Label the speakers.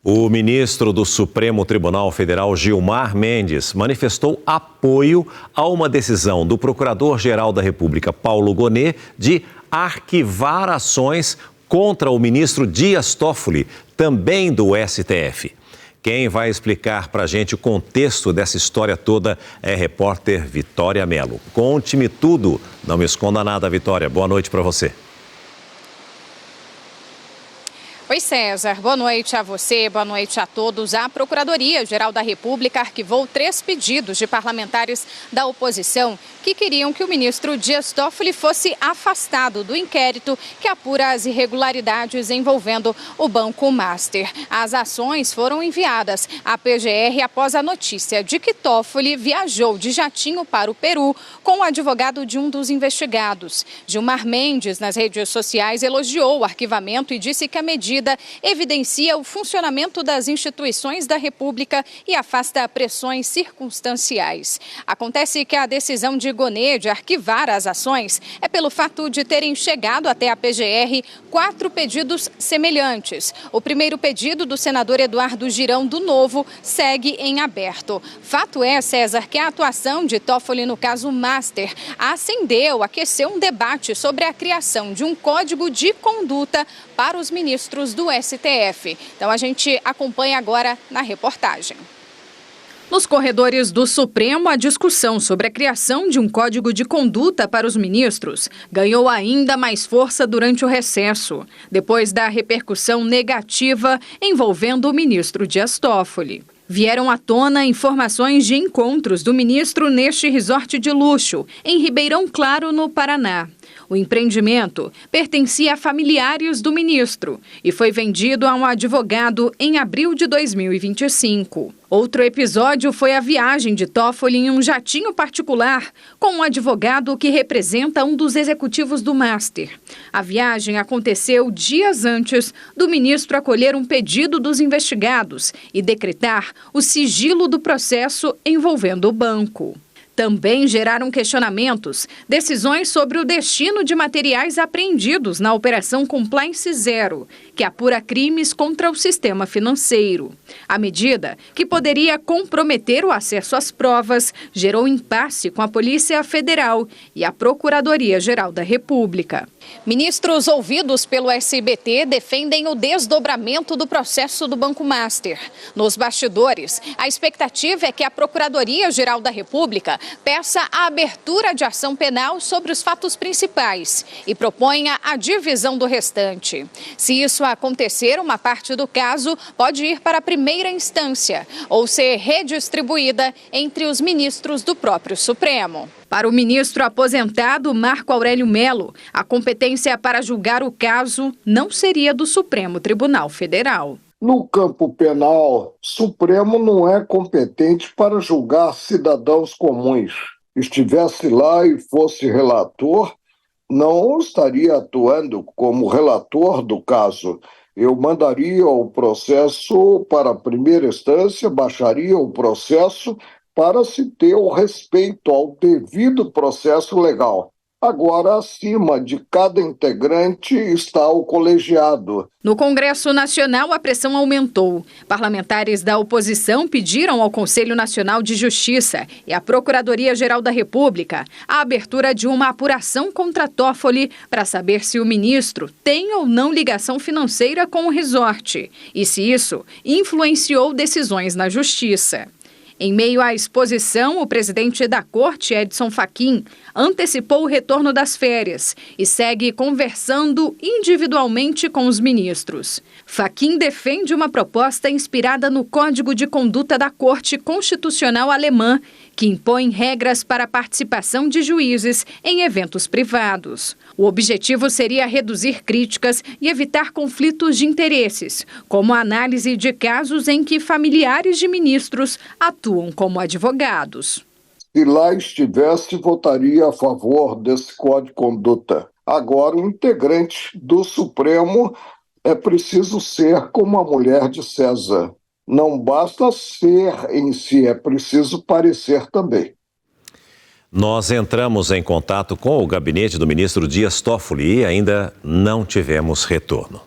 Speaker 1: O ministro do Supremo Tribunal Federal, Gilmar Mendes, manifestou apoio a uma decisão do Procurador-Geral da República, Paulo Gonet, de arquivar ações contra o ministro Dias Toffoli, também do STF. Quem vai explicar para a gente o contexto dessa história toda é a repórter Vitória Mello. Conte-me tudo, não me esconda nada, Vitória. Boa noite para você.
Speaker 2: Oi, César. Boa noite a você, boa noite a todos. A Procuradoria-Geral da República arquivou 3 pedidos de parlamentares da oposição que queriam que o ministro Dias Toffoli fosse afastado do inquérito que apura as irregularidades envolvendo o Banco Master. As ações foram enviadas à PGR após a notícia de que Toffoli viajou de jatinho para o Peru com o advogado de um dos investigados. Gilmar Mendes, nas redes sociais, elogiou o arquivamento e disse que a medida evidencia o funcionamento das instituições da República e afasta pressões circunstanciais. Acontece que a decisão de Gonet de arquivar as ações é pelo fato de terem chegado até a PGR 4 pedidos semelhantes. O primeiro pedido do senador Eduardo Girão do Novo segue em aberto. Fato é, César, que a atuação de Toffoli no caso Master aqueceu um debate sobre a criação de um código de conduta para os ministros do STF. Então a gente acompanha agora na reportagem. Nos corredores do Supremo, a discussão sobre a criação de um código de conduta para os ministros ganhou ainda mais força durante o recesso, depois da repercussão negativa envolvendo o ministro Dias Toffoli. Vieram à tona informações de encontros do ministro neste resort de luxo, em Ribeirão Claro, no Paraná. O empreendimento pertencia a familiares do ministro e foi vendido a um advogado em abril de 2025. Outro episódio foi a viagem de Toffoli em um jatinho particular com um advogado que representa um dos executivos do Master. A viagem aconteceu dias antes do ministro acolher um pedido dos investigados e decretar o sigilo do processo envolvendo o banco. Também geraram questionamentos decisões sobre o destino de materiais apreendidos na Operação Compliance Zero, que apura crimes contra o sistema financeiro. A medida, que poderia comprometer o acesso às provas, gerou impasse com a Polícia Federal e a Procuradoria-Geral da República. Ministros ouvidos pelo SBT defendem o desdobramento do processo do Banco Master. Nos bastidores, a expectativa é que a Procuradoria-Geral da República peça a abertura de ação penal sobre os fatos principais e proponha a divisão do restante. Se isso acontecer, uma parte do caso pode ir para a primeira instância ou ser redistribuída entre os ministros do próprio Supremo. Para o ministro aposentado Marco Aurélio Mello, a competência para julgar o caso não seria do Supremo Tribunal Federal.
Speaker 3: No campo penal, Supremo não é competente para julgar cidadãos comuns. Estivesse lá e fosse relator, não estaria atuando como relator do caso. Eu mandaria o processo para a primeira instância, baixaria o processo para se ter o respeito ao devido processo legal. Agora, acima de cada integrante está o colegiado.
Speaker 2: No Congresso Nacional, a pressão aumentou. Parlamentares da oposição pediram ao Conselho Nacional de Justiça e à Procuradoria-Geral da República a abertura de uma apuração contra Toffoli para saber se o ministro tem ou não ligação financeira com o resort e se isso influenciou decisões na Justiça. Em meio à exposição, o presidente da Corte, Edson Fachin, antecipou o retorno das férias e segue conversando individualmente com os ministros. Fachin defende uma proposta inspirada no Código de Conduta da Corte Constitucional Alemã, que impõe regras para a participação de juízes em eventos privados. O objetivo seria reduzir críticas e evitar conflitos de interesses, como a análise de casos em que familiares de ministros atuam como advogados.
Speaker 3: Se lá estivesse, votaria a favor desse Código de Conduta. Agora, o integrante do Supremo é preciso ser como a mulher de César. Não basta ser em si, é preciso parecer também.
Speaker 1: Nós entramos em contato com o gabinete do ministro Dias Toffoli e ainda não tivemos retorno.